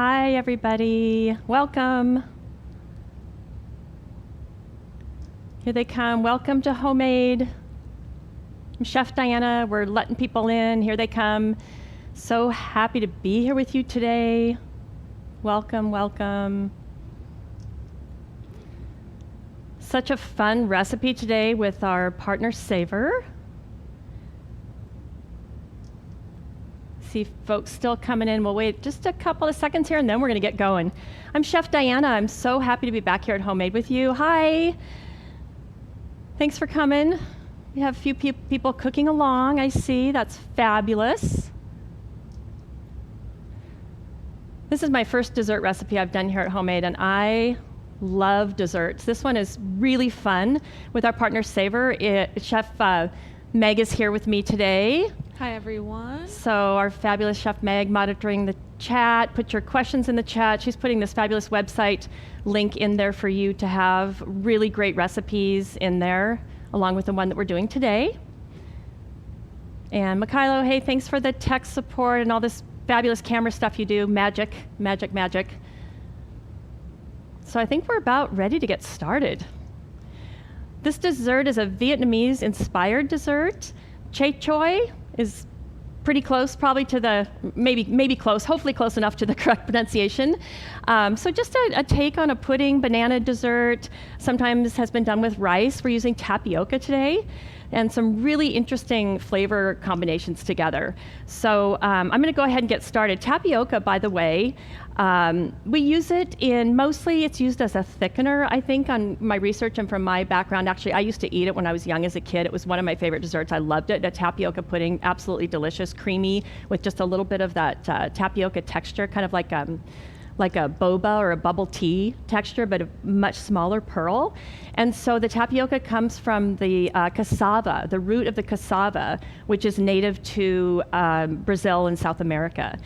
Hi, everybody. Welcome. Here they come. Welcome to Homemade. I'm Chef Diana. We're letting people in. Here they come. So happy to be here with you today. Welcome, welcome. Such a fun recipe today with our partner Savor. See folks still coming in. We'll wait just a couple of seconds here and then we're going to get going. I'm Chef Diana. I'm so happy to be back here at Homemade with you. Hi. Thanks for coming. We have a few people cooking along, I see. That's fabulous. This is my first dessert recipe I've done here at Homemade, and I love desserts. This one is really fun with our partner Savor. Chef Meg is here with me today. Hi, everyone. So our fabulous Chef Meg monitoring the chat. Put your questions in the chat. She's putting this fabulous website link in there for you to have really great recipes in there, along with the one that we're doing today. And Mikhailo, hey, thanks for the tech support and all this fabulous camera stuff you do. Magic, magic, magic. So I think we're about ready to get started. This dessert is a Vietnamese-inspired dessert. Chè Chuối is pretty close, probably to the, maybe close, hopefully close enough to the correct pronunciation. So just a take on a pudding banana dessert. Sometimes has been done with rice. We're using tapioca today, and some really interesting flavor combinations together. So I'm going to go ahead and get started. Tapioca, by the way, we use it in, mostly it's used as a thickener, I think, on my research and from my background. Actually, I used to eat it when I was young as a kid. It was one of my favorite desserts. I loved it. A tapioca pudding, absolutely delicious, creamy, with just a little bit of that tapioca texture, kind of like a boba or a bubble tea texture, but a much smaller pearl. And so the tapioca comes from the cassava, the root of the cassava, which is native to Brazil and South America.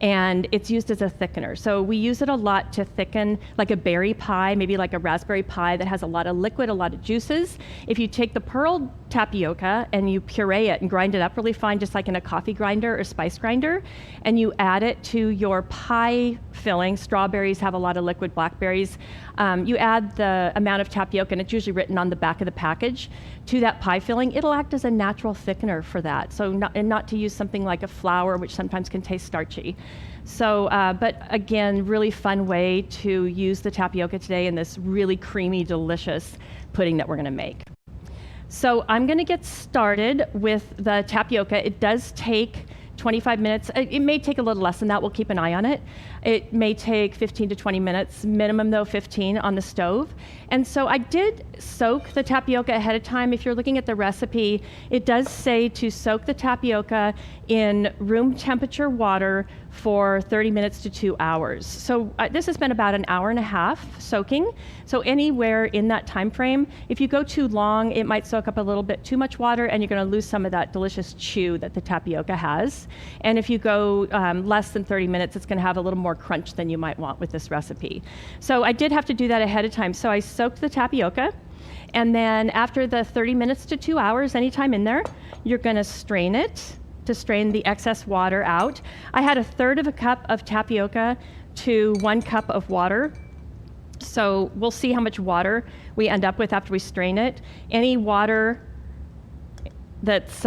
And it's used as a thickener. So we use it a lot to thicken like a berry pie, maybe like a raspberry pie that has a lot of liquid, a lot of juices. If you take the pearl tapioca and you puree it and grind it up really fine, just like in a coffee grinder or spice grinder, and you add it to your pie filling, strawberries have a lot of liquid, blackberries, you add the amount of tapioca, and it's usually written on the back of the package, to that pie filling, it'll act as a natural thickener for that. So not to use something like a flour, which sometimes can taste starchy. So, but again, really fun way to use the tapioca today in this really creamy, delicious pudding that we're going to make. So I'm going to get started with the tapioca. It does take 25 minutes. It may take a little less than that. We'll keep an eye on it. It may take 15 to 20 minutes, minimum though 15 on the stove. And so I did soak the tapioca ahead of time. If you're looking at the recipe, it does say to soak the tapioca in room temperature water for 30 minutes to 2 hours. So this has been about an hour and a half soaking. So anywhere in that time frame, if you go too long, it might soak up a little bit too much water and you're going to lose some of that delicious chew that the tapioca has. And if you go less than 30 minutes, it's going to have a little more crunch than you might want with this recipe. So I did have to do that ahead of time. So I soaked the tapioca, and then after the 30 minutes to 2 hours, anytime in there, you're going to strain it to strain the excess water out. I had 1/3 of a cup of tapioca to 1 cup of water. So we'll see how much water we end up with after we strain it. Any water that's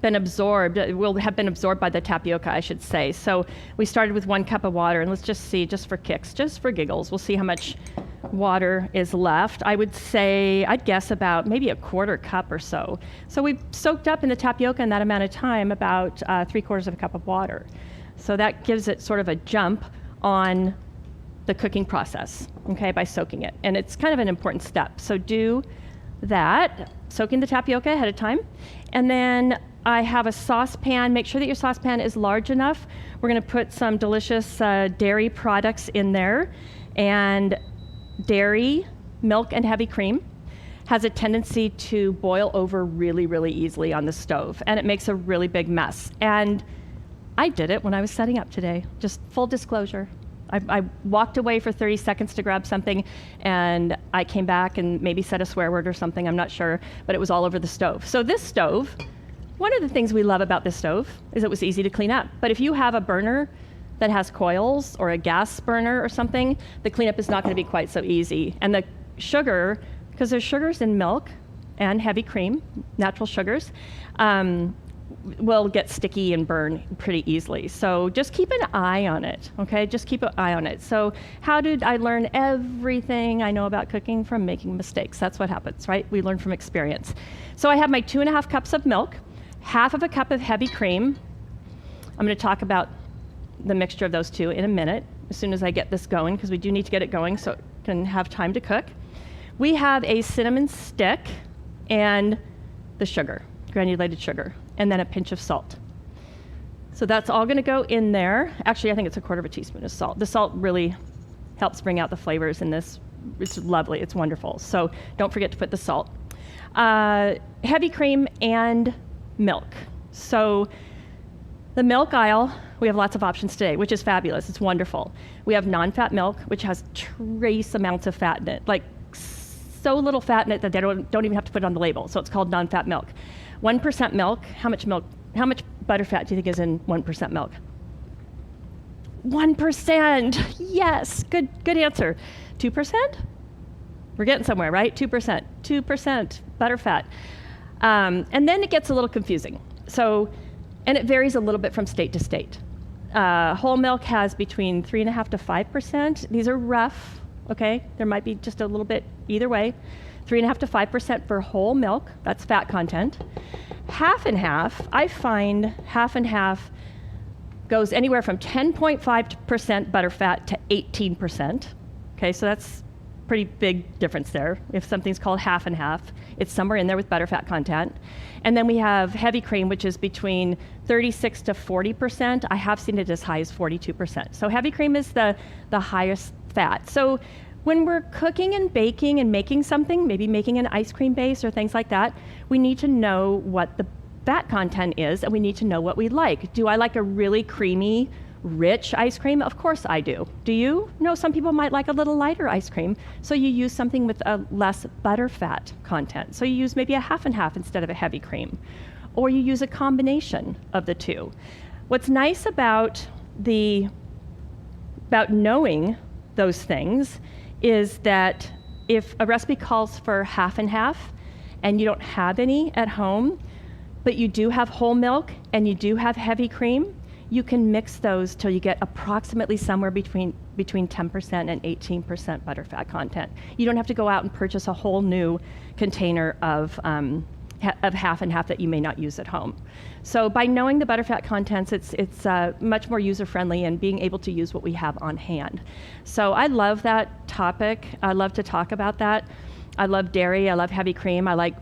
been absorbed, will have been absorbed by the tapioca, I should say. So we started with 1 cup of water, and let's just see, just for kicks, just for giggles, we'll see how much water is left. I would say, I'd guess about maybe 1/4 cup or so. So we've soaked up in the tapioca in that amount of time about 3/4 of a cup of water. So that gives it sort of a jump on the cooking process, okay, by soaking it. And it's kind of an important step. So do that, soaking the tapioca ahead of time. And then I have a saucepan. Make sure that your saucepan is large enough. We're going to put some delicious dairy products in there. And dairy, milk, and heavy cream has a tendency to boil over really, really easily on the stove. And it makes a really big mess. And I did it when I was setting up today. Just full disclosure. I walked away for 30 seconds to grab something, and I came back and maybe said a swear word or something, I'm not sure, but it was all over the stove. So this stove, one of the things we love about this stove is it was easy to clean up. But if you have a burner that has coils or a gas burner or something, the cleanup is not going to be quite so easy. And the sugar, because there's sugars in milk and heavy cream, natural sugars, will get sticky and burn pretty easily. So just keep an eye on it, okay? Just keep an eye on it. So how did I learn everything I know about cooking? From making mistakes. That's what happens, right? We learn from experience. So I have my 2.5 cups of milk, half of a cup of heavy cream. I'm going to talk about the mixture of those two in a minute, as soon as I get this going, because we do need to get it going so it can have time to cook. We have a cinnamon stick and the sugar, granulated sugar, and then a pinch of salt. So that's all going to go in there. Actually, I think it's 1/4 teaspoon of salt. The salt really helps bring out the flavors in this. It's lovely. It's wonderful. So don't forget to put the salt. Heavy cream and milk. So the milk aisle, we have lots of options today, which is fabulous. It's wonderful. We have non-fat milk, which has trace amounts of fat in it, like so little fat in it that they don't even have to put it on the label. So it's called non-fat milk. 1% milk. How much butterfat do you think is in 1% milk? 1%. Yes, good answer. 2%? We're getting somewhere, right? 2%. 2% butterfat. And then it gets a little confusing. So, and it varies a little bit from state to state. Whole milk has between 3.5% to 5%. These are rough, okay? There might be just a little bit either way. 3.5% to 5% for whole milk, that's fat content. Half and half, I find half and half goes anywhere from 10.5% butterfat to 18%. Okay, so that's pretty big difference there. If something's called half and half, it's somewhere in there with butterfat content. And then we have heavy cream, which is between 36 to 40%. I have seen it as high as 42%. So heavy cream is the highest fat. So when we're cooking and baking and making something, maybe making an ice cream base or things like that, we need to know what the fat content is, and we need to know what we like. Do I like a really creamy, rich ice cream? Of course I do. Do you? No, some people might like a little lighter ice cream, so you use something with a less butterfat content. So you use maybe a half and half instead of a heavy cream, or you use a combination of the two. What's nice about knowing those things is that if a recipe calls for half and half and you don't have any at home, but you do have whole milk and you do have heavy cream, you can mix those till you get approximately somewhere between 10% and 18% butterfat content. You don't have to go out and purchase a whole new container of half and half that you may not use at home. So by knowing the butterfat contents, it's much more user-friendly and being able to use what we have on hand. So I love that topic. I love to talk about that. I love dairy. I love heavy cream. I like,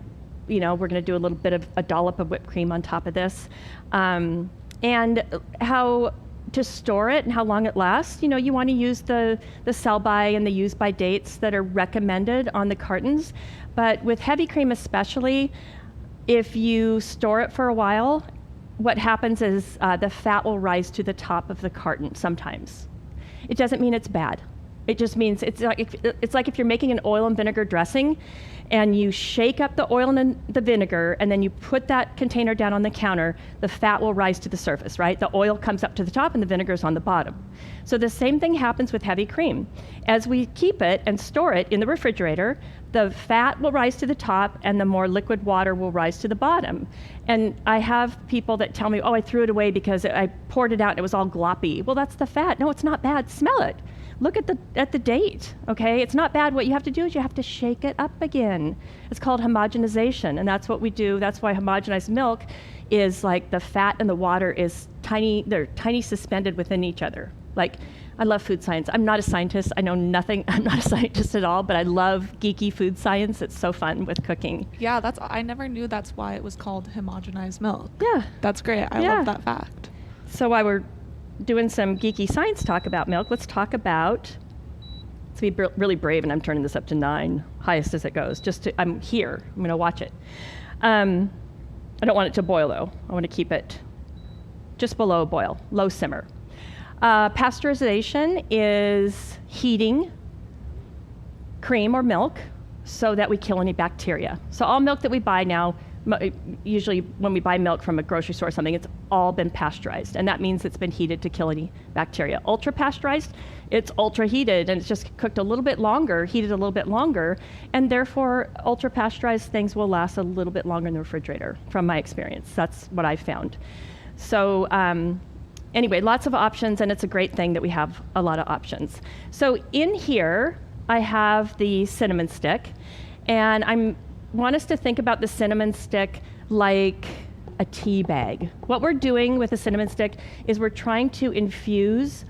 we're going to do a little bit of a dollop of whipped cream on top of this. And how to store it and how long it lasts. You want to use the sell-by and the use-by dates that are recommended on the cartons. But with heavy cream especially, if you store it for a while, what happens is the fat will rise to the top of the carton sometimes. It doesn't mean it's bad. It just means it's like if you're making an oil and vinegar dressing and you shake up the oil and the vinegar and then you put that container down on the counter, the fat will rise to the surface, right? The oil comes up to the top and the vinegar is on the bottom. So the same thing happens with heavy cream. As we keep it and store it in the refrigerator, the fat will rise to the top and the more liquid water will rise to the bottom. And I have people that tell me, oh, I threw it away because I poured it out and it was all gloppy. Well, that's the fat. No, it's not bad. Smell it. Look at the date, okay? It's not bad. What you have to do is you have to shake it up again. It's called homogenization, and that's what we do. That's why homogenized milk is like the fat and the water is tiny. They're tiny suspended within each other. Like, I love food science. I'm not a scientist. I know nothing. I'm not a scientist at all, but I love geeky food science. It's so fun with cooking. Yeah, I never knew that's why it was called homogenized milk. Yeah. That's great. I love that fact. So while we're doing some geeky science talk about milk, let's talk about, let's be really brave, and I'm turning this up to 9, highest as it goes. I'm here. I'm going to watch it. I don't want it to boil, though. I want to keep it just below boil, low simmer. Pasteurization is heating cream or milk so that we kill any bacteria. So all milk that we buy now Usually when we buy milk from a grocery store or something, it's all been pasteurized, and that means it's been heated to kill any bacteria. Ultra pasteurized, it's ultra heated, and it's just cooked a little bit longer, heated a little bit longer, and therefore ultra pasteurized things will last a little bit longer in the refrigerator, from my experience. That's what I've found. So anyway, lots of options, and it's a great thing that we have a lot of options. So in here, I have the cinnamon stick, and I want us to think about the cinnamon stick like a tea bag. What we're doing with the cinnamon stick is we're trying to infuse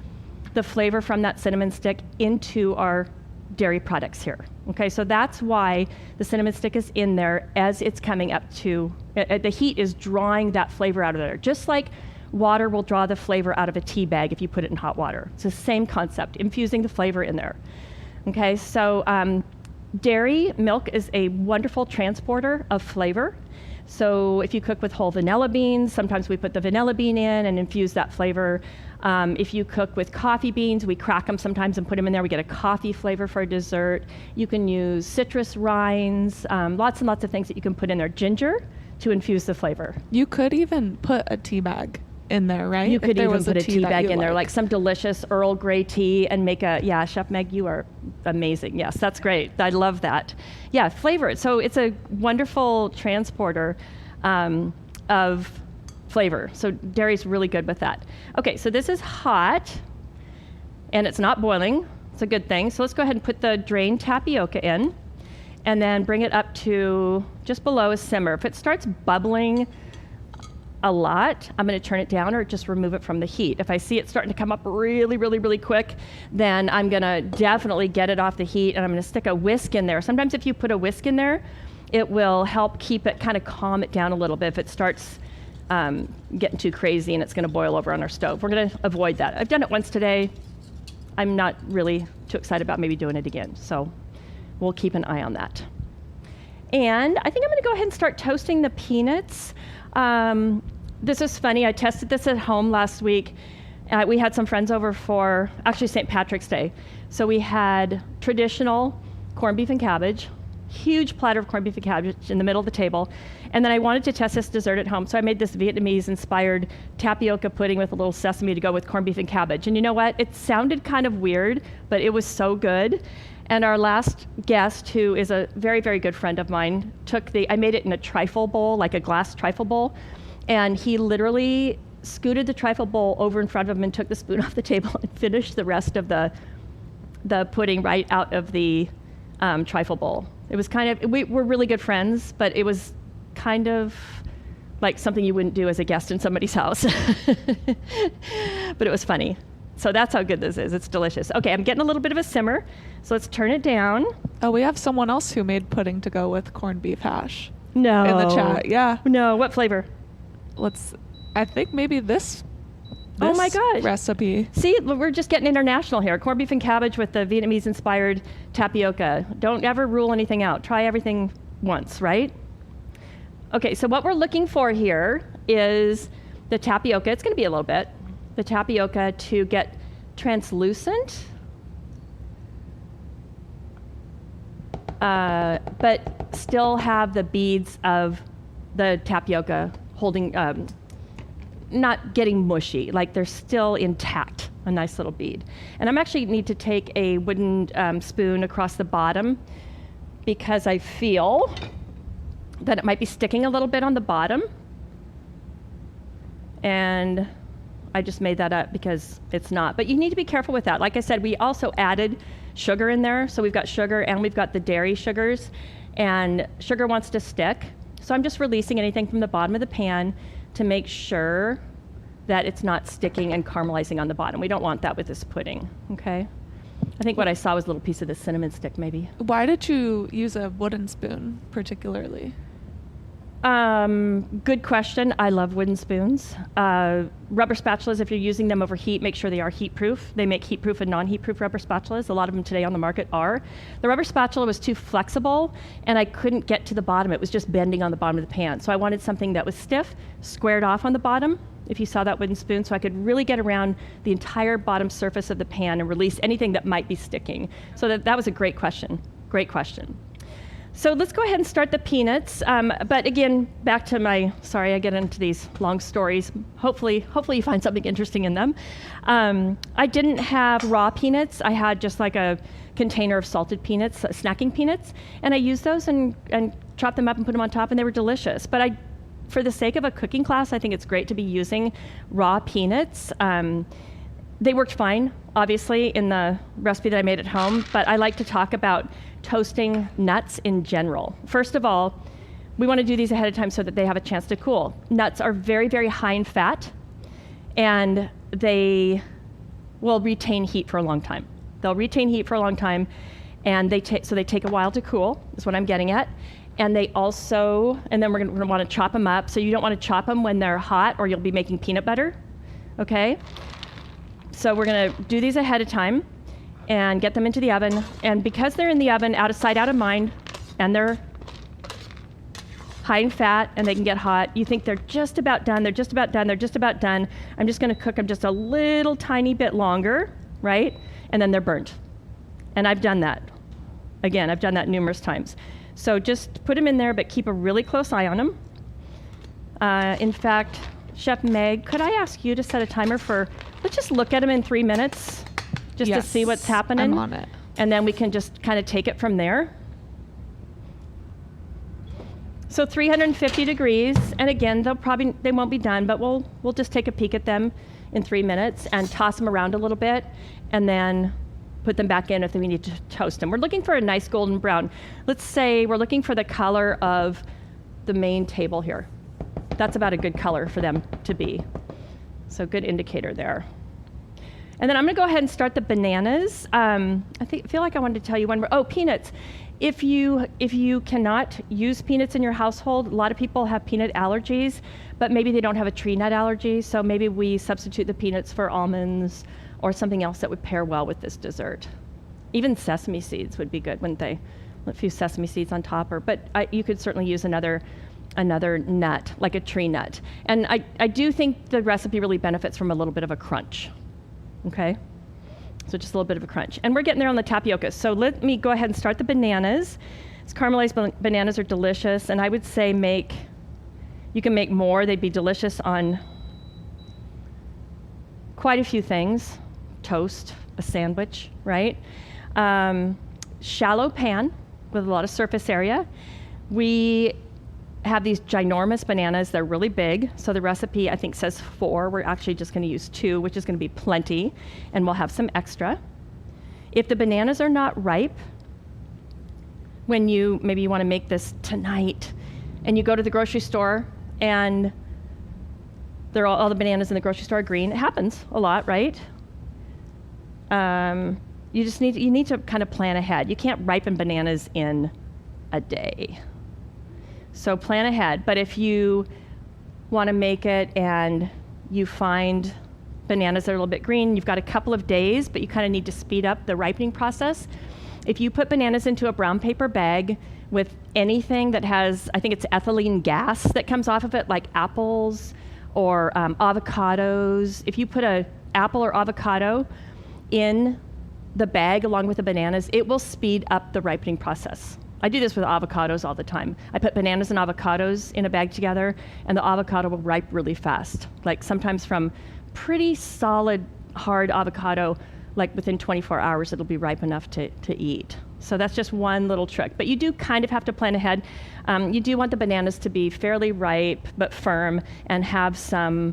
the flavor from that cinnamon stick into our dairy products here. Okay, so that's why the cinnamon stick is in there as it's coming up to, the heat is drawing that flavor out of there. Just like water will draw the flavor out of a tea bag if you put it in hot water. It's the same concept, infusing the flavor in there. Okay, so dairy milk is a wonderful transporter of flavor. So if you cook with whole vanilla beans, sometimes we put the vanilla bean in and infuse that flavor. If you cook with coffee beans, we crack them sometimes and put them in there. We get a coffee flavor for a dessert. You can use citrus rinds, lots and lots of things that you can put in there. Ginger to infuse the flavor. You could even put a tea bag in there, right? You could even put a tea bag in there, like some delicious Earl Grey tea, and make a, yeah, Chef Meg, you are amazing. Yes, that's great. I love that. Yeah, flavor it. So it's a wonderful transporter of flavor. So dairy's really good with that. Okay, so this is hot, and it's not boiling. It's a good thing. So let's go ahead and put the drained tapioca in, and then bring it up to just below a simmer. If it starts bubbling a lot, I'm going to turn it down or just remove it from the heat. If I see it starting to come up really, really, really quick, then I'm going to definitely get it off the heat, and I'm going to stick a whisk in there. Sometimes if you put a whisk in there, it will help keep it, kind of calm it down a little bit if it starts getting too crazy and it's going to boil over on our stove. We're going to avoid that. I've done it once today. I'm not really too excited about maybe doing it again, so we'll keep an eye on that. And I think I'm going to go ahead and start toasting the peanuts. This is funny. I tested this at home last week. We had some friends over for actually St. Patrick's Day. So we had traditional corned beef and cabbage, huge platter of corned beef and cabbage in the middle of the table. And then I wanted to test this dessert at home. So I made this Vietnamese inspired tapioca pudding with a little sesame to go with corned beef and cabbage. And you know what? It sounded kind of weird, but it was so good. And our last guest, who is a very, very good friend of mine, I made it in a trifle bowl, like a glass trifle bowl, and he literally scooted the trifle bowl over in front of him and took the spoon off the table and finished the rest of the pudding right out of the trifle bowl. It was kind of, we're really good friends, but it was kind of like something you wouldn't do as a guest in somebody's house. But it was funny. So that's how good this is. It's delicious. Okay, I'm getting a little bit of a simmer, so let's turn it down. Oh, we have someone else who made pudding to go with corned beef hash. No. In the chat, yeah. No, what flavor? I think maybe this oh my gosh. recipe. See, we're just getting international here. Corned beef and cabbage with the Vietnamese-inspired tapioca. Don't ever rule anything out. Try everything once, right? Okay, so what we're looking for here is the tapioca. It's going to be a little bit. The tapioca to get translucent, but still have the beads of the tapioca holding, not getting mushy, like they're still intact, a nice little bead. And I'm actually need to take a wooden spoon across the bottom because I feel that it might be sticking a little bit on the bottom. And I just made that up because it's not. But you need to be careful with that. Like I said, we also added sugar in there. So we've got sugar and we've got the dairy sugars. And sugar wants to stick. So I'm just releasing anything from the bottom of the pan to make sure that it's not sticking and caramelizing on the bottom. We don't want that with this pudding, okay? I think what I saw was a little piece of the cinnamon stick maybe. Why did you use a wooden spoon particularly? Good question. I love wooden spoons. Rubber spatulas, if you're using them over heat, make sure they are heat proof. They make heat proof and non-heat proof rubber spatulas. A lot of them today on the market are. The rubber spatula was too flexible and I couldn't get to the bottom. It was just bending on the bottom of the pan. So I wanted something that was stiff, squared off on the bottom, if you saw that wooden spoon, so I could really get around the entire bottom surface of the pan and release anything that might be sticking. So that was a great question. Great question. So let's go ahead and start the peanuts. But again, back to sorry, I get into these long stories. Hopefully you find something interesting in them. I didn't have raw peanuts. I had just like a container of salted peanuts, snacking peanuts, and I used those and chopped them up and put them on top, and they were delicious. But for the sake of a cooking class, I think it's great to be using raw peanuts. They worked fine, obviously, in the recipe that I made at home, but I like to talk about toasting nuts in general. First of all, we want to do these ahead of time so that they have a chance to cool. Nuts are very, very high in fat, and they will retain heat for a long time. They'll retain heat for a long time, and so they take a while to cool, is what I'm getting at. And then we're going to want to chop them up. So you don't want to chop them when they're hot, or you'll be making peanut butter, okay? So we're going to do these ahead of time and get them into the oven. And because they're in the oven, out of sight, out of mind, and they're high in fat and they can get hot, you think they're just about done, they're just about done, they're just about done. I'm just going to cook them just a little tiny bit longer, right? And then they're burnt. And I've done that. Again, I've done that numerous times. So just put them in there, but keep a really close eye on them. In fact, Chef Meg, could I ask you to set a timer let's just look at them in 3 minutes, just to see what's happening. I'm on it. And then we can just kind of take it from there. So 350 degrees, and again, they won't be done, but we'll just take a peek at them in 3 minutes and toss them around a little bit, and then put them back in if we need to toast them. We're looking for a nice golden brown. Let's say we're looking for the color of the main table here. That's about a good color for them to be. So good indicator there. And then I'm going to go ahead and start the bananas. I feel like I wanted to tell you one more. Oh, peanuts. If you cannot use peanuts in your household, a lot of people have peanut allergies, but maybe they don't have a tree nut allergy, so maybe we substitute the peanuts for almonds or something else that would pair well with this dessert. Even sesame seeds would be good, wouldn't they? A few sesame seeds on top, but you could certainly use another nut, like a tree nut. And I do think the recipe really benefits from a little bit of a crunch, okay? So just a little bit of a crunch. And we're getting there on the tapioca. So let me go ahead and start the bananas. These caramelized bananas are delicious, and I would say you can make more. They'd be delicious on quite a few things. Toast, a sandwich, right? Shallow pan with a lot of surface area. We have these ginormous bananas. They're really big. So the recipe, I think, says 4. We're actually just going to use 2, which is going to be plenty, and we'll have some extra. If the bananas are not ripe, maybe you want to make this tonight, and you go to the grocery store, and all the bananas in the grocery store are green. It happens a lot, right? You need to kind of plan ahead. You can't ripen bananas in a day. So plan ahead. But if you want to make it and you find bananas that are a little bit green, you've got a couple of days, but you kind of need to speed up the ripening process. If you put bananas into a brown paper bag with anything that has, I think it's ethylene gas that comes off of it, like apples or avocados, if you put an apple or avocado in the bag along with the bananas, it will speed up the ripening process. I do this with avocados all the time. I put bananas and avocados in a bag together, and the avocado will ripe really fast. Like sometimes from pretty solid, hard avocado, like within 24 hours, it'll be ripe enough to eat. So that's just one little trick. But you do kind of have to plan ahead. You do want the bananas to be fairly ripe but firm and have some,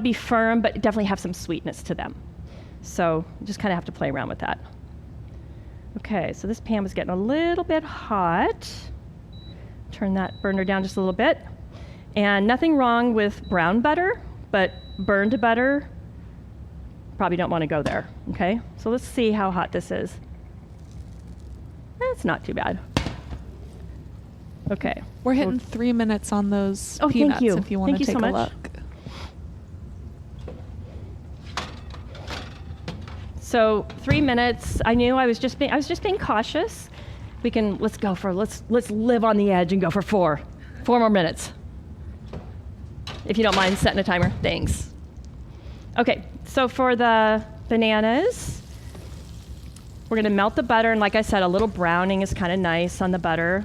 be firm, but definitely have some sweetness to them. So you just kind of have to play around with that. Okay, so this pan was getting a little bit hot. Turn that burner down just a little bit. And nothing wrong with brown butter, but burned butter, probably don't want to go there, okay? So let's see how hot this is. It's not too bad. Okay. We're hitting 3 minutes on those peanuts, thank you. If you want to take a look. So 3 minutes. I knew I was just being cautious. Let's live on the edge and go for 4 more minutes. If you don't mind setting a timer, thanks. Okay, so for the bananas, We're going to melt the butter, and like I said, a little browning is kind of nice on the butter.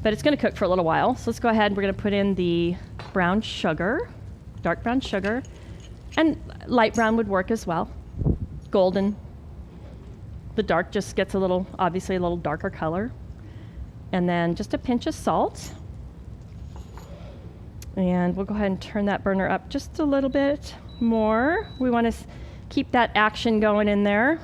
But it's going to cook for a little while. So let's go ahead. We're going to put in the brown sugar, dark brown sugar, and light brown would work as well. Golden. The dark just gets a little, obviously a little darker color. And then just a pinch of salt. And we'll go ahead and turn that burner up just a little bit more. We want to keep that action going in there.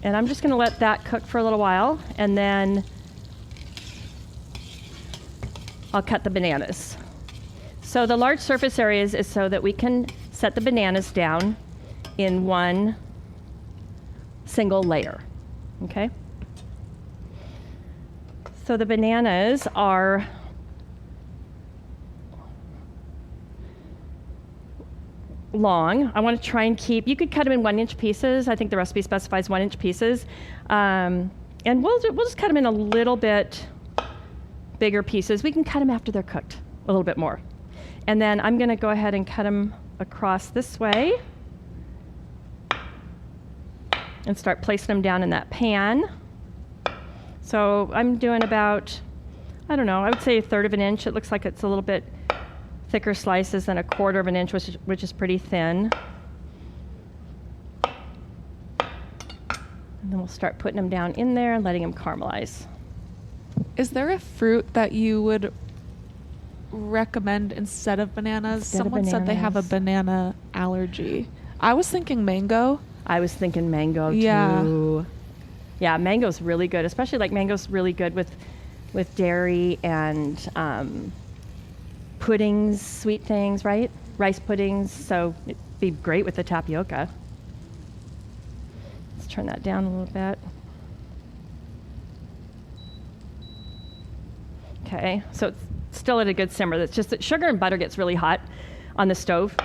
And I'm just going to let that cook for a little while, and then I'll cut the bananas. So the large surface areas is so that we can set the bananas down in one single layer, okay? So the bananas are long. I want to try and keep, you could cut them in 1-inch pieces. I think the recipe specifies 1-inch pieces. And we'll just cut them in a little bit bigger pieces. We can cut them after they're cooked a little bit more. And then I'm going to go ahead and cut them across this way and start placing them down in that pan. So I'm doing about, I don't know, I would say 1/3 of an inch. It looks like it's a little bit thicker slices than 1/4 of an inch, which is pretty thin. And then we'll start putting them down in there and letting them caramelize. Is there a fruit that you would recommend instead of bananas? Someone said they have a banana allergy. I was thinking mango. I was thinking mango Yeah. too. Yeah, mango's really good, especially like mango's really good with dairy and puddings, sweet things, right? Rice puddings, so it'd be great with the tapioca. Let's turn that down a little bit. Okay, so it's still at a good simmer. That's just that sugar and butter gets really hot on the stove,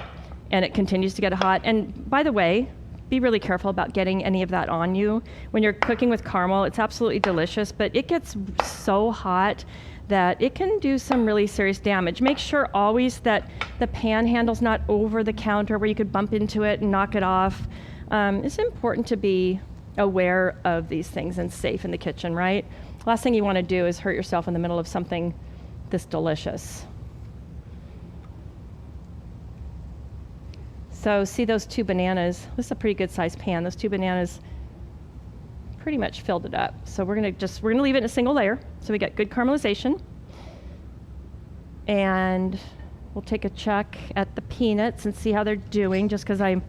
and it continues to get hot. And by the way, be really careful about getting any of that on you. When you're cooking with caramel, it's absolutely delicious, but it gets so hot that it can do some really serious damage. Make sure always that the pan handle's not over the counter where you could bump into it and knock it off. It's important to be aware of these things and safe in the kitchen, right? Last thing you want to do is hurt yourself in the middle of something this delicious. So see those 2 bananas? This is a pretty good sized pan. Those 2 bananas pretty much filled it up. So we're gonna leave it in a single layer so we get good caramelization. And we'll take a check at the peanuts and see how they're doing, just because I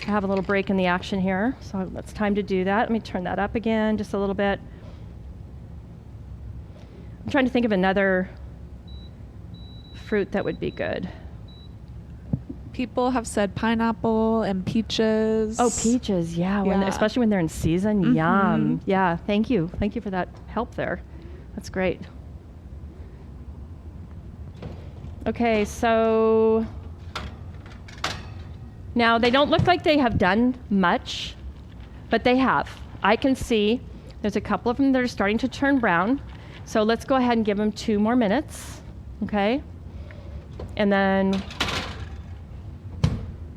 have a little break in the action here. So it's time to do that. Let me turn that up again just a little bit. I'm trying to think of another fruit that would be good. People have said pineapple and peaches. Oh, peaches, yeah. Especially when they're in season. Mm-hmm. Yum. Yeah, thank you. Thank you for that help there. That's great. Okay, so now they don't look like they have done much, but they have. I can see there's a couple of them that are starting to turn brown. So let's go ahead and give them 2 more minutes, okay? And then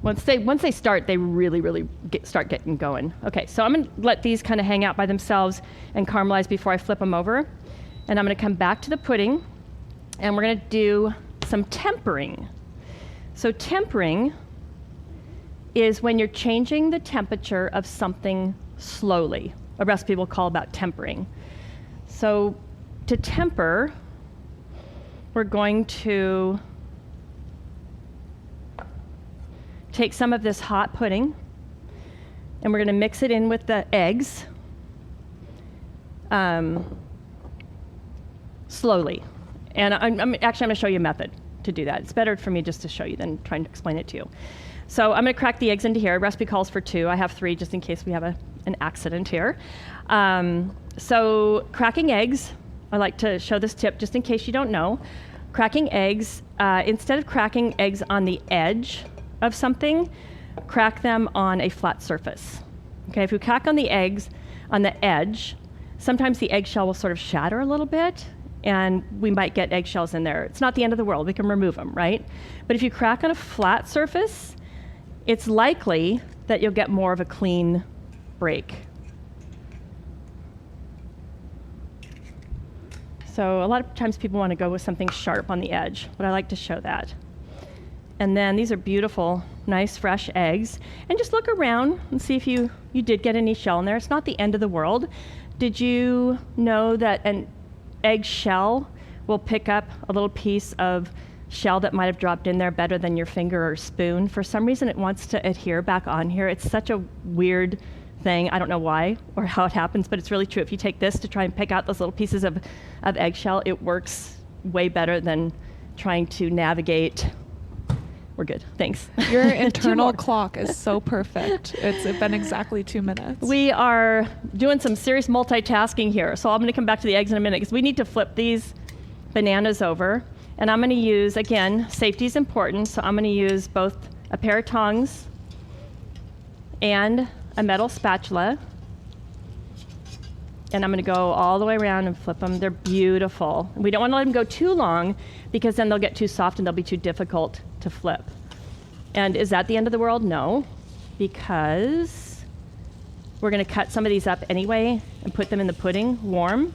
once they start, they really start getting going. Okay, so I'm gonna let these kind of hang out by themselves and caramelize before I flip them over. And I'm gonna come back to the pudding, and we're gonna do some tempering. So tempering is when you're changing the temperature of something slowly. A recipe we'll call about tempering. So to temper, we're going to take some of this hot pudding, and we're going to mix it in with the eggs slowly. And I'm going to show you a method to do that. It's better for me just to show you than trying to explain it to you. So I'm going to crack the eggs into here. Recipe calls for 2. I have 3 just in case we have an accident here. So cracking eggs, I like to show this tip just in case you don't know. Cracking eggs, instead of cracking eggs on the edge of something, crack them on a flat surface. Okay, if you crack on the eggs on the edge, sometimes the eggshell will sort of shatter a little bit, and we might get eggshells in there. It's not the end of the world. We can remove them, right? But if you crack on a flat surface, it's likely that you'll get more of a clean break. So a lot of times people want to go with something sharp on the edge, but I like to show that. And then these are beautiful, nice, fresh eggs. And just look around and see if you did get any shell in there. It's not the end of the world. Did you know that an egg shell will pick up a little piece of shell that might have dropped in there better than your finger or spoon? For some reason, it wants to adhere back on here. It's such a weird thing. I don't know why or how it happens, but it's really true. If you take this to try and pick out those little pieces of eggshell, it works way better than trying to navigate. We're good. Thanks. Your internal clock is so perfect. It's been exactly 2 minutes. We are doing some serious multitasking here. So I'm going to come back to the eggs in a minute because we need to flip these bananas over. And I'm going to use, again, safety is important. So I'm going to use both a pair of tongs and a metal spatula. And I'm going to go all the way around and flip them. They're beautiful. We don't want to let them go too long because then they'll get too soft and they'll be too difficult to flip. And is that the end of the world? No, because we're going to cut some of these up anyway and put them in the pudding warm.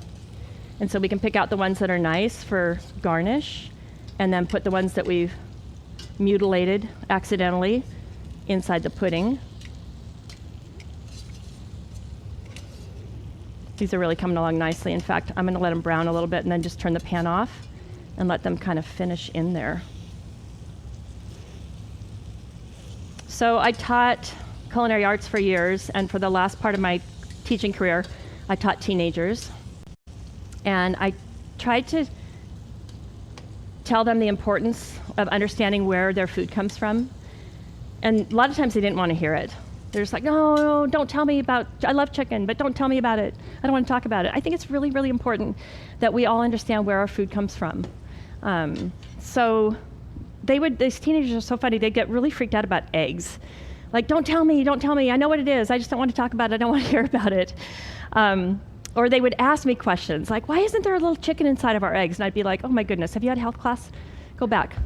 And so we can pick out the ones that are nice for garnish and then put the ones that we've mutilated accidentally inside the pudding. These are really coming along nicely. In fact, I'm going to let them brown a little bit and then just turn the pan off and let them kind of finish in there. So I taught culinary arts for years, and for the last part of my teaching career, I taught teenagers. And I tried to tell them the importance of understanding where their food comes from. And a lot of times they didn't want to hear it. They're just like, no, don't tell me about, I love chicken, but don't tell me about it. I don't want to talk about it. I think it's really, really important that we all understand where our food comes from. So these teenagers are so funny, they get really freaked out about eggs. Like, don't tell me, I know what it is, I just don't want to talk about it, I don't want to hear about it. Or they would ask me questions like, why isn't there a little chicken inside of our eggs? And I'd be like, oh my goodness, have you had health class? Go back.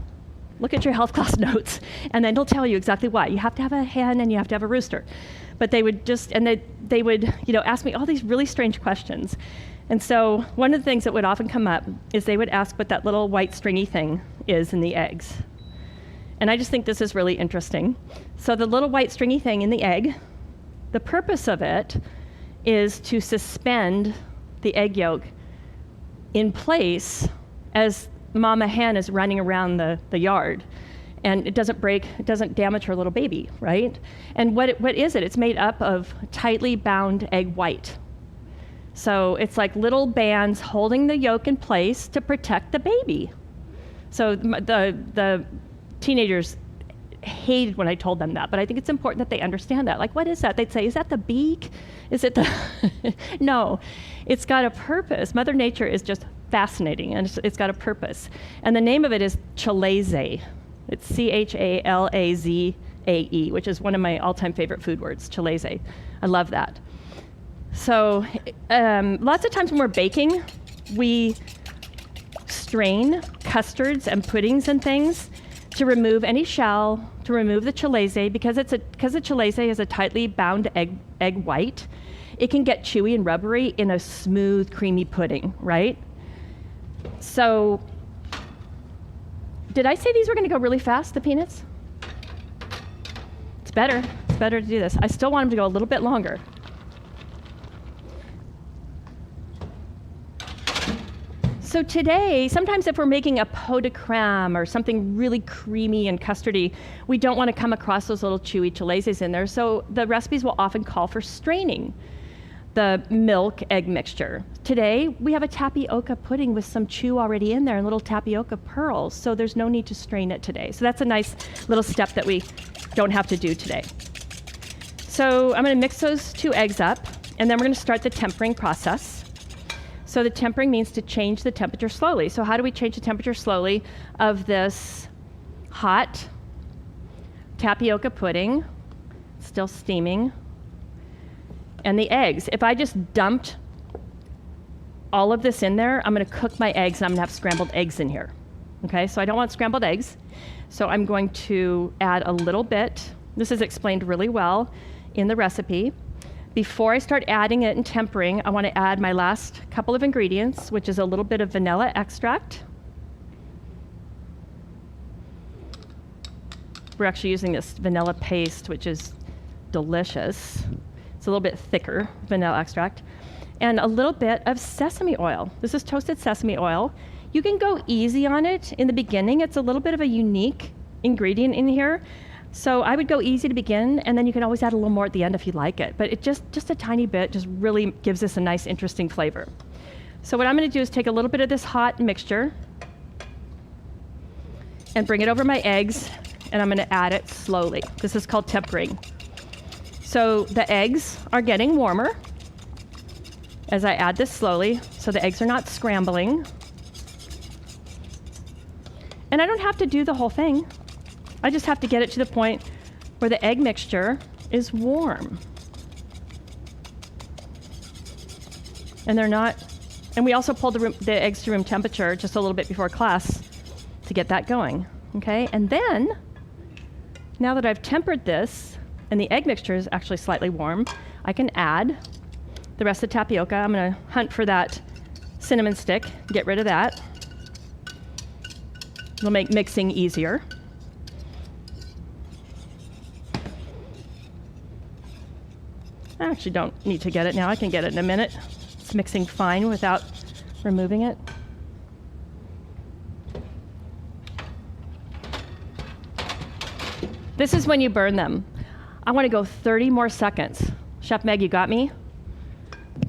Look at your health class notes, and then they'll tell you exactly why. You have to have a hen and you have to have a rooster. But they would they would ask me all these really strange questions. And so one of the things that would often come up is they would ask what that little white stringy thing is in the eggs. And I just think this is really interesting. So the little white stringy thing in the egg, the purpose of it is to suspend the egg yolk in place as mama hen is running around the yard. And it doesn't break, it doesn't damage her little baby, right? And what is it? It's made up of tightly bound egg white. So it's like little bands holding the yolk in place to protect the baby. So the teenagers hated when I told them that, but I think it's important that they understand that. Like, what is that? They'd say, is that the beak? Is it the... No, it's got a purpose. Mother Nature is just fascinating, and it's got a purpose. And the name of it is Chalaze. It's Chalazae, which is one of my all-time favorite food words, Chalaze. I love that. So lots of times when we're baking, we strain custards and puddings and things to remove any shell, to remove the chalaze, because the chalaze is a tightly bound egg white. It can get chewy and rubbery in a smooth, creamy pudding, right? So, did I say these were going to go really fast, the peanuts? It's better to do this. I still want them to go a little bit longer. So today, sometimes if we're making a pot de crème or something really creamy and custardy, we don't want to come across those little chewy chalazes in there. So the recipes will often call for straining the milk egg mixture. Today, we have a tapioca pudding with some chew already in there and little tapioca pearls. So there's no need to strain it today. So that's a nice little step that we don't have to do today. So I'm going to mix those two eggs up, and then we're going to start the tempering process. So the tempering means to change the temperature slowly. So how do we change the temperature slowly of this hot tapioca pudding, still steaming, and the eggs? If I just dumped all of this in there, I'm going to cook my eggs, and I'm going to have scrambled eggs in here. Okay, so I don't want scrambled eggs. So I'm going to add a little bit This is explained really well in the recipe. Before I start adding it and tempering, I want to add my last couple of ingredients, which is a little bit of vanilla extract. We're actually using this vanilla paste, which is delicious. It's a little bit thicker vanilla extract. And a little bit of sesame oil. This is toasted sesame oil. You can go easy on it in the beginning. It's a little bit of a unique ingredient in here. So I would go easy to begin, and then you can always add a little more at the end if you like it. But it just a tiny bit just really gives us a nice, interesting flavor. So what I'm going to do is take a little bit of this hot mixture and bring it over my eggs, and I'm going to add it slowly. This is called tempering. So the eggs are getting warmer as I add this slowly, so the eggs are not scrambling. And I don't have to do the whole thing. I just have to get it to the point where the egg mixture is warm. And they're not, and we also pulled the eggs to room temperature just a little bit before class to get that going, okay? And then, now that I've tempered this, and the egg mixture is actually slightly warm, I can add the rest of the tapioca. I'm gonna hunt for that cinnamon stick, get rid of that. It'll make mixing easier. I actually don't need to get it now. I can get it in a minute. It's mixing fine without removing it. This is when you burn them. I want to go 30 more seconds. Chef Meg, you got me?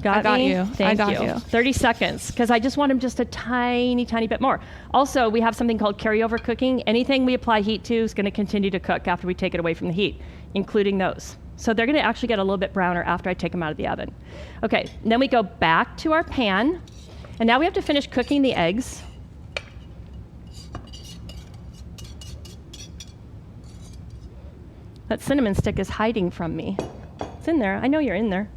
I got me? you. Thank you. 30 seconds, because I just want them just a tiny, tiny bit more. Also, we have something called carryover cooking. Anything we apply heat to is going to continue to cook after we take it away from the heat, including those. So they're going to actually get a little bit browner after I take them out of the oven. Okay, then we go back to our pan, and now we have to finish cooking the eggs. That cinnamon stick is hiding from me. It's in there. I know you're in there.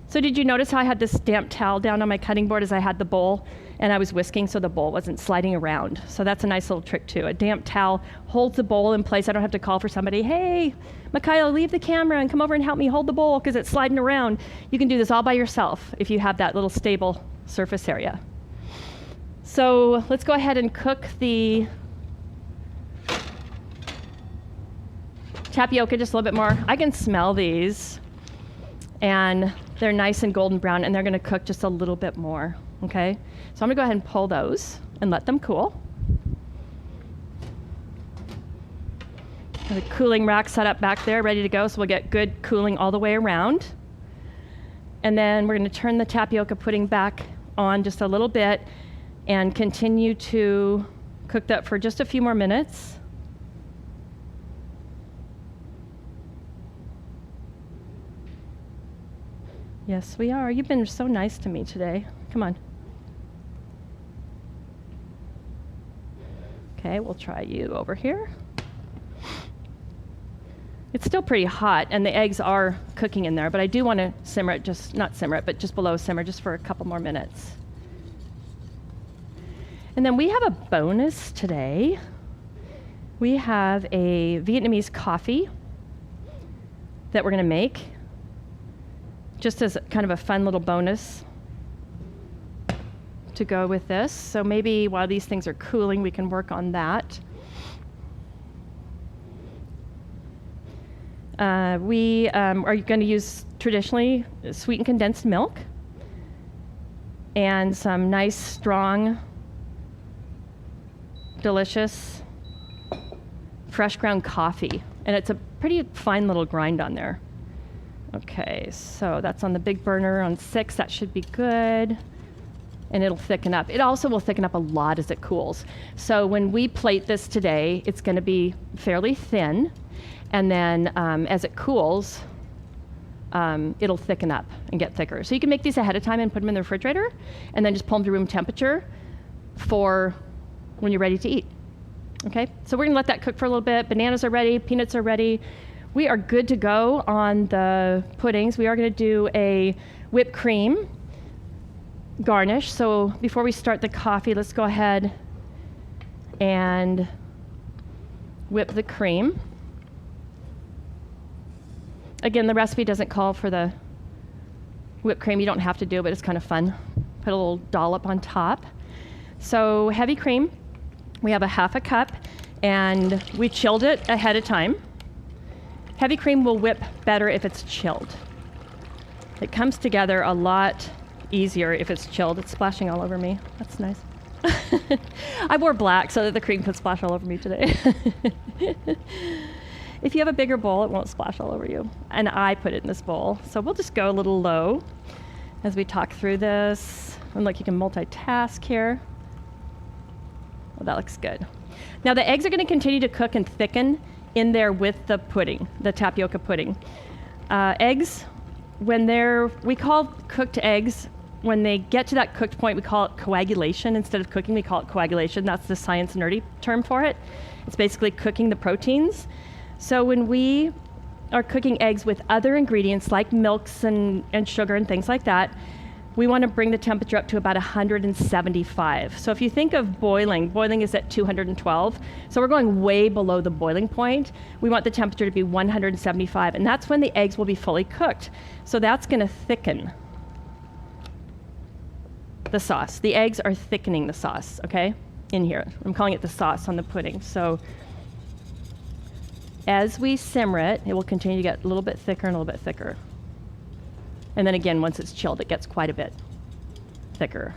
So did you notice how I had this damp towel down on my cutting board as I had the bowl, and I was whisking so the bowl wasn't sliding around? So that's a nice little trick too. A damp towel holds the bowl in place. I don't have to call for somebody, hey, Mikhail, leave the camera and come over and help me hold the bowl because it's sliding around. You can do this all by yourself if you have that little stable surface area. So let's go ahead and cook the tapioca just a little bit more. I can smell these, and they're nice and golden brown, and they're going to cook just a little bit more, okay? So I'm going to go ahead and pull those and let them cool. Got a cooling rack set up back there, ready to go, so we'll get good cooling all the way around. And then we're going to turn the tapioca pudding back on just a little bit and continue to cook that for just a few more minutes. Yes, we are. You've been so nice to me today. Come on. Okay, we'll try you over here. It's still pretty hot, and the eggs are cooking in there, but I do want to simmer it, just not simmer it, but just below simmer, just for a couple more minutes. And then we have a bonus today. We have a Vietnamese coffee that we're going to make, just as kind of a fun little bonus to go with this. So maybe while these things are cooling, we can work on that. We are going to use traditionally sweetened condensed milk and some nice, strong, delicious, fresh ground coffee. And it's a pretty fine little grind on there. Okay, so that's on the big burner on 6. That should be good. And it'll thicken up. It also will thicken up a lot as it cools. So when we plate this today, it's going to be fairly thin. And then as it cools, it'll thicken up and get thicker. So you can make these ahead of time and put them in the refrigerator, and then just pull them to room temperature for when you're ready to eat. Okay, so we're going to let that cook for a little bit. Bananas are ready. Peanuts are ready. We are good to go on the puddings. We are going to do a whipped cream garnish. So before we start the coffee, let's go ahead and whip the cream. Again, the recipe doesn't call for the whipped cream. You don't have to do it, but it's kind of fun. Put a little dollop on top. So heavy cream, we have a half a cup, and we chilled it ahead of time. Heavy cream will whip better if it's chilled. It comes together a lot easier if it's chilled. It's splashing all over me. That's nice. I wore black so that the cream could splash all over me today. If you have a bigger bowl, it won't splash all over you. And I put it in this bowl. So we'll just go a little low as we talk through this. And look, you can multitask here. Well, that looks good. Now the eggs are going to continue to cook and thicken in there with the pudding, the tapioca pudding. Eggs, we call cooked eggs, when they get to that cooked point, we call it coagulation. Instead of cooking, we call it coagulation. That's the science nerdy term for it. It's basically cooking the proteins. So when we are cooking eggs with other ingredients like milks and sugar and things like that, we want to bring the temperature up to about 175. So if you think of boiling is at 212. So we're going way below the boiling point. We want the temperature to be 175, and that's when the eggs will be fully cooked. So that's going to thicken the sauce. The eggs are thickening the sauce, okay, in here. I'm calling it the sauce on the pudding. So as we simmer it, it will continue to get a little bit thicker and a little bit thicker. And then again, once it's chilled, it gets quite a bit thicker.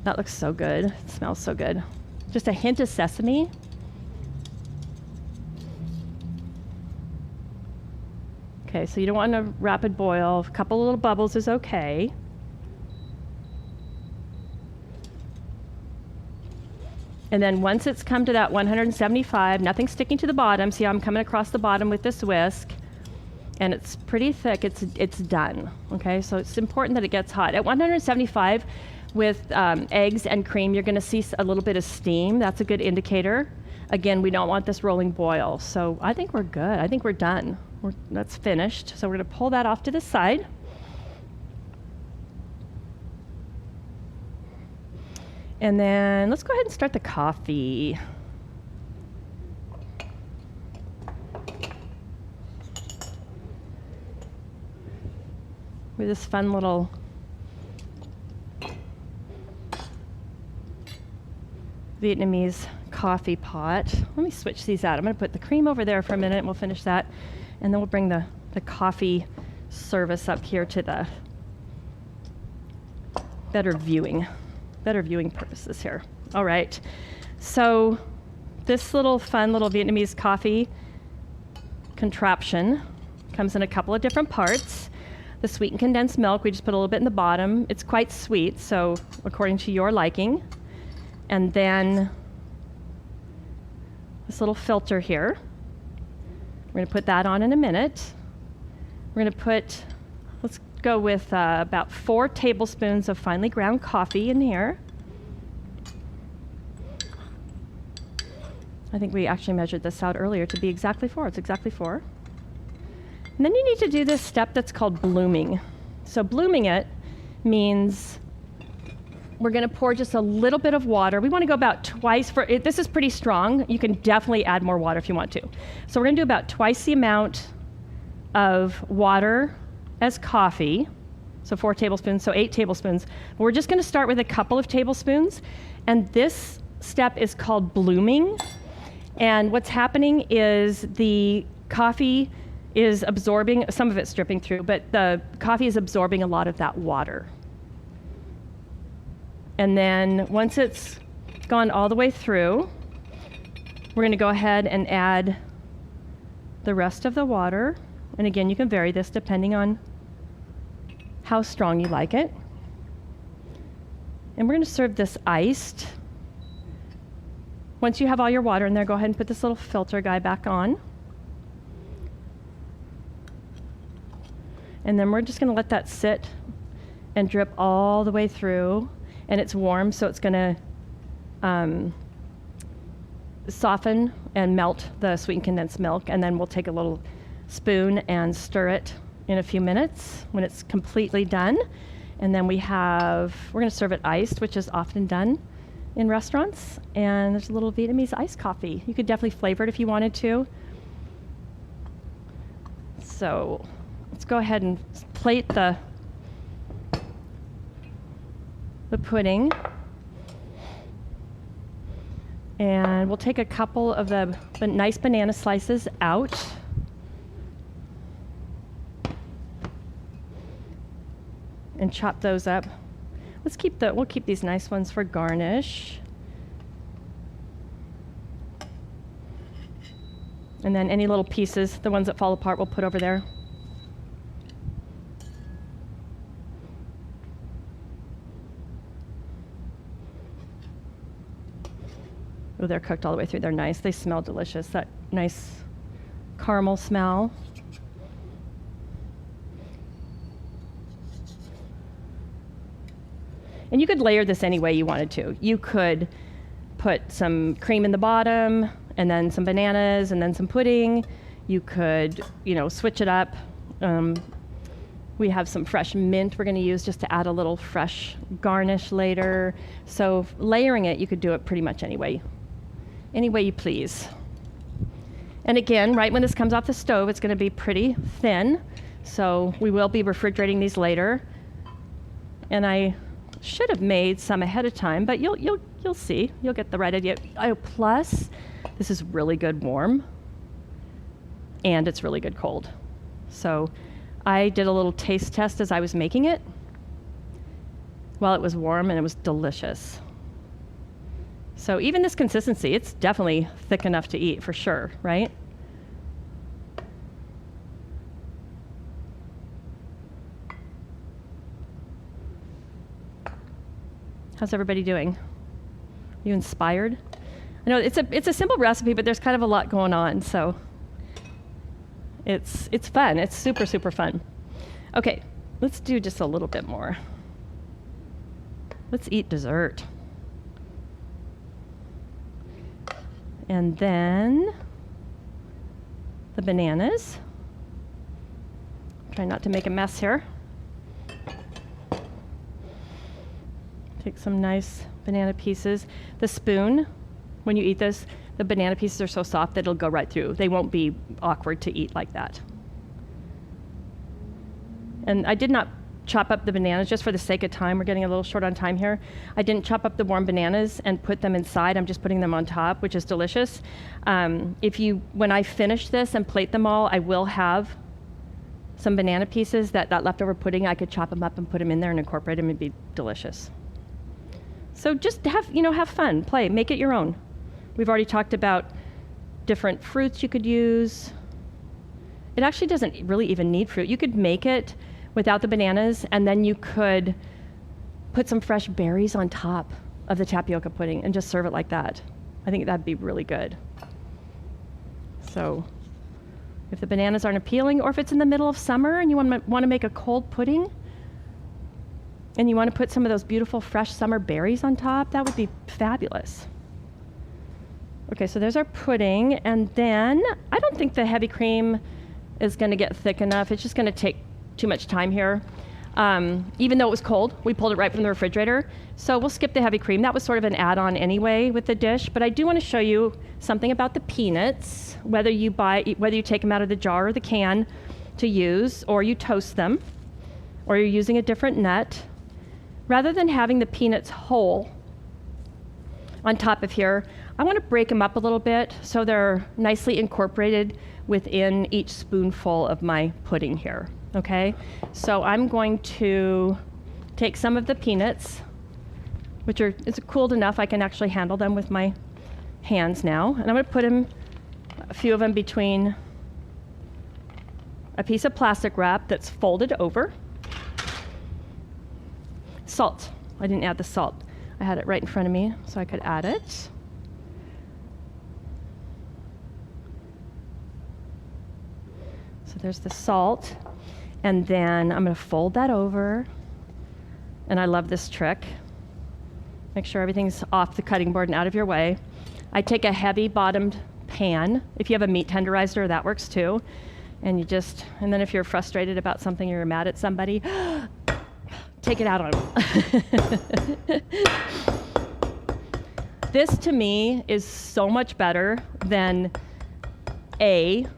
That looks so good. It smells so good. Just a hint of sesame. Okay, so you don't want a rapid boil. A couple little bubbles is okay. And then once it's come to that 175, nothing sticking to the bottom. See how I'm coming across the bottom with this whisk, and it's pretty thick. It's done. Okay, so it's important that it gets hot. At 175, with eggs and cream, you're going to see a little bit of steam. That's a good indicator. Again, we don't want this rolling boil. So I think we're good. I think we're done. That's finished. So we're going to pull that off to the side. And then let's go ahead and start the coffee. With this fun little Vietnamese coffee pot. Let me switch these out. I'm going to put the cream over there for a minute and we'll finish that. And then we'll bring the coffee service up here to the better viewing purposes here. All right. So this little fun little Vietnamese coffee contraption comes in a couple of different parts. The sweetened condensed milk, we just put a little bit in the bottom. It's quite sweet, so according to your liking. And then this little filter here. We're going to put that on in a minute. We're going to put, let's go with about 4 tablespoons of finely ground coffee in here. I think we actually measured this out earlier to be exactly 4. It's exactly 4. And then you need to do this step that's called blooming. So blooming it means we're going to pour just a little bit of water. We want to go about twice for it. This is pretty strong. You can definitely add more water if you want to. So we're going to do about twice the amount of water as coffee. So 4 tablespoons, so 8 tablespoons. But we're just going to start with a couple of tablespoons. And this step is called blooming. And what's happening is the coffee is absorbing, some of it's dripping through, but the coffee is absorbing a lot of that water. And then once it's gone all the way through, we're going to go ahead and add the rest of the water. And again, you can vary this depending on how strong you like it. And we're going to serve this iced. Once you have all your water in there, go ahead and put this little filter guy back on. And then we're just going to let that sit and drip all the way through. And it's warm, so it's going to soften and melt the sweetened condensed milk. And then we'll take a little spoon and stir it in a few minutes when it's completely done. And then we're going to serve it iced, which is often done in restaurants. And there's a little Vietnamese iced coffee. You could definitely flavor it if you wanted to. So let's go ahead and plate the pudding. And we'll take a couple of the nice banana slices out. And chop those up. We'll keep these nice ones for garnish. And then any little pieces, the ones that fall apart, we'll put over there. Oh, they're cooked all the way through. They're nice. They smell delicious. That nice caramel smell. And you could layer this any way you wanted to. You could put some cream in the bottom, and then some bananas, and then some pudding. You could, switch it up. We have some fresh mint we're going to use just to add a little fresh garnish later. So layering it, you could do it pretty much any way you please. And again, right when this comes off the stove, it's going to be pretty thin. So we will be refrigerating these later. And I should have made some ahead of time, but you'll see. You'll get the right idea. Oh, plus, this is really good warm, and it's really good cold. So I did a little taste test as I was making it while it was warm, and it was delicious. So even this consistency, it's definitely thick enough to eat for sure, right? How's everybody doing? Are you inspired? I know it's a simple recipe, but there's kind of a lot going on, so it's fun. It's super, super fun. Okay, let's do just a little bit more. Let's eat dessert. And then the bananas. Try not to make a mess here. Take some nice banana pieces. The spoon, when you eat this, the banana pieces are so soft that it'll go right through. They won't be awkward to eat like that. And I did not chop up the bananas just for the sake of time. We're getting a little short on time here. I didn't chop up the warm bananas and put them inside. I'm just putting them on top, which is delicious. When I finish this and plate them all, I will have some banana pieces that leftover pudding. I could chop them up and put them in there and incorporate them. It'd be delicious. So just have fun, play, make it your own. We've already talked about different fruits you could use. It actually doesn't really even need fruit. You could make it without the bananas, and then you could put some fresh berries on top of the tapioca pudding and just serve it like that. I think that'd be really good. So if the bananas aren't appealing, or if it's in the middle of summer and you want to make a cold pudding, and you want to put some of those beautiful fresh summer berries on top, that would be fabulous. Okay, so there's our pudding, and then I don't think the heavy cream is going to get thick enough. It's just going to take too much time here. Even though it was cold, we pulled it right from the refrigerator. So we'll skip the heavy cream. That was sort of an add-on anyway with the dish, but I do want to show you something about the peanuts, whether you take them out of the jar or the can to use, or you toast them, or you're using a different nut. Rather than having the peanuts whole on top of here, I want to break them up a little bit so they're nicely incorporated within each spoonful of my pudding here, okay? So I'm going to take some of the peanuts, it's cooled enough I can actually handle them with my hands now, and I'm going to put a few of them between a piece of plastic wrap that's folded over. Salt. I didn't add the salt. I had it right in front of me so I could add it. So there's the salt. And then I'm going to fold that over. And I love this trick. Make sure everything's off the cutting board and out of your way. I take a heavy bottomed pan. If you have a meat tenderizer, that works too. And then if you're frustrated about something, you're mad at somebody, take it out on them. This to me is so much better than dirtying,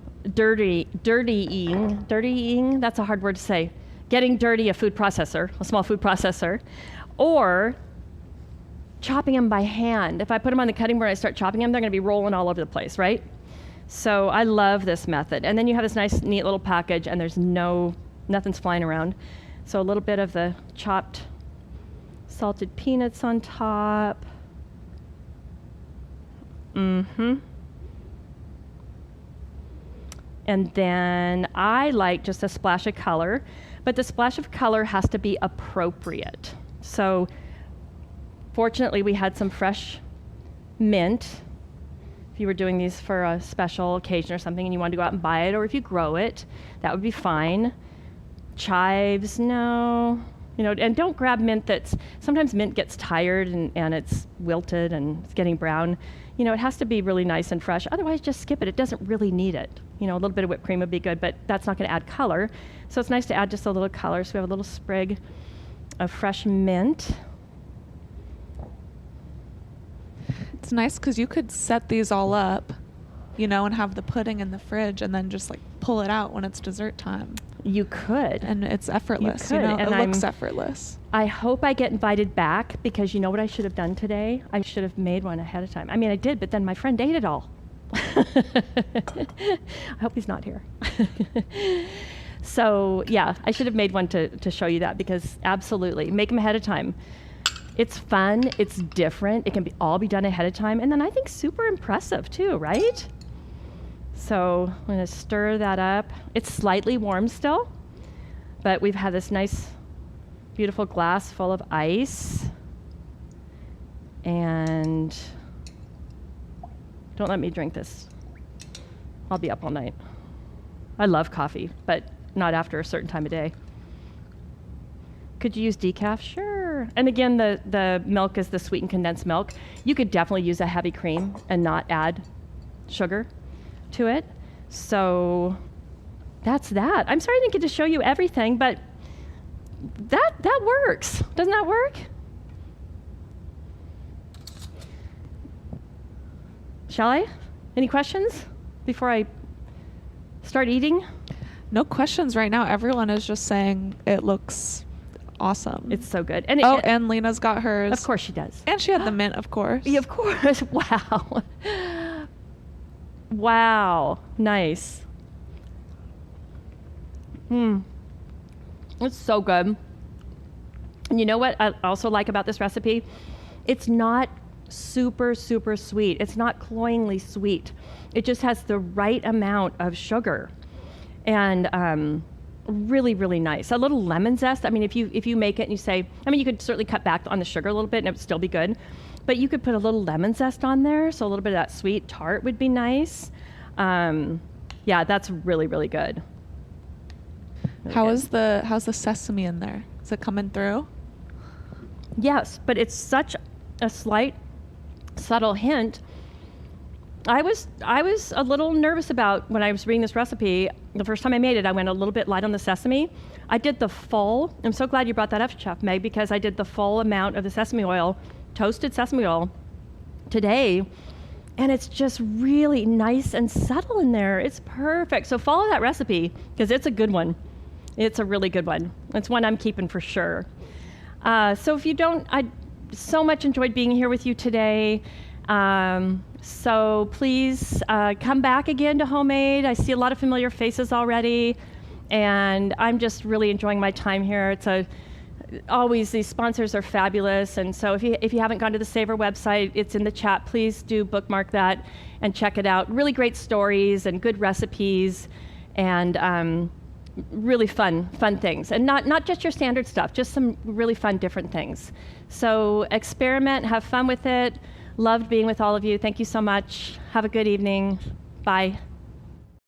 that's a hard word to say, getting dirty a small food processor, or chopping them by hand. If I put them on the cutting board and I start chopping them, they're gonna be rolling all over the place, right? So I love this method. And then you have this nice, neat little package, and there's nothing's flying around. So a little bit of the chopped salted peanuts on top. And then I like just a splash of color, but the splash of color has to be appropriate. So fortunately, we had some fresh mint. If you were doing these for a special occasion or something and you wanted to go out and buy it, or if you grow it, that would be fine. Chives, no. And don't grab mint sometimes mint gets tired and it's wilted and it's getting brown. It has to be really nice and fresh. Otherwise, just skip it. It doesn't really need it. A little bit of whipped cream would be good, but that's not going to add color. So it's nice to add just a little color. So we have a little sprig of fresh mint. It's nice because you could set these all up, and have the pudding in the fridge and then just pull it out when it's dessert time. You could. And it's effortless. You could. It looks effortless. I hope I get invited back, because you know what I should have done today? I should have made one ahead of time. I mean, I did, but then my friend ate it all. I hope he's not here. So yeah, I should have made one to show you that, because absolutely, make them ahead of time. It's fun, it's different, it can all be done ahead of time, and then I think super impressive too, right? So I'm gonna stir that up. It's slightly warm still, but we've had this nice, beautiful glass full of ice. And don't let me drink this. I'll be up all night. I love coffee, but not after a certain time of day. Could you use decaf? Sure. And again, the milk is the sweetened condensed milk. You could definitely use a heavy cream and not add sugar to it. So that's that. I'm sorry I didn't get to show you everything, but that works. Doesn't that work? Shall I? Any questions before I start eating? No questions right now. Everyone is just saying it looks awesome. It's so good. And and Lena's got hers. Of course she does. And she had the mint, of course. Yeah, of course. Wow. Wow. Nice. It's so good. And you know what I also like about this recipe? It's not super, super sweet. It's not cloyingly sweet. It just has the right amount of sugar. And really, really nice. A little lemon zest. I mean, if you make it and you say, you could certainly cut back on the sugar a little bit and it would still be good. But you could put a little lemon zest on there, so a little bit of that sweet tart would be nice. Yeah, that's really, really good. How's the sesame in there? Is it coming through? Yes, but it's such a slight, subtle hint. I was a little nervous about when I was reading this recipe. The first time I made it, I went a little bit light on the sesame. I did the full. I'm so glad you brought that up, Chef Meg, because I did the full amount of the sesame oil, toasted sesame oil, today, and it's just really nice and subtle in there. It's perfect. So follow that recipe, because it's a good one. It's a really good one. It's one I'm keeping for sure. So if you don't, I so much enjoyed being here with you today. So please come back again to Homemade. I see a lot of familiar faces already, and I'm just really enjoying my time here. Always these sponsors are fabulous, and so if you haven't gone to the Savor website, it's in the chat. Please do bookmark that and check it out. Really great stories and good recipes, and really fun things, and not just your standard stuff, just some really fun different things. So experiment, have fun with it. Loved being with all of you. Thank you so much. Have a good evening. Bye.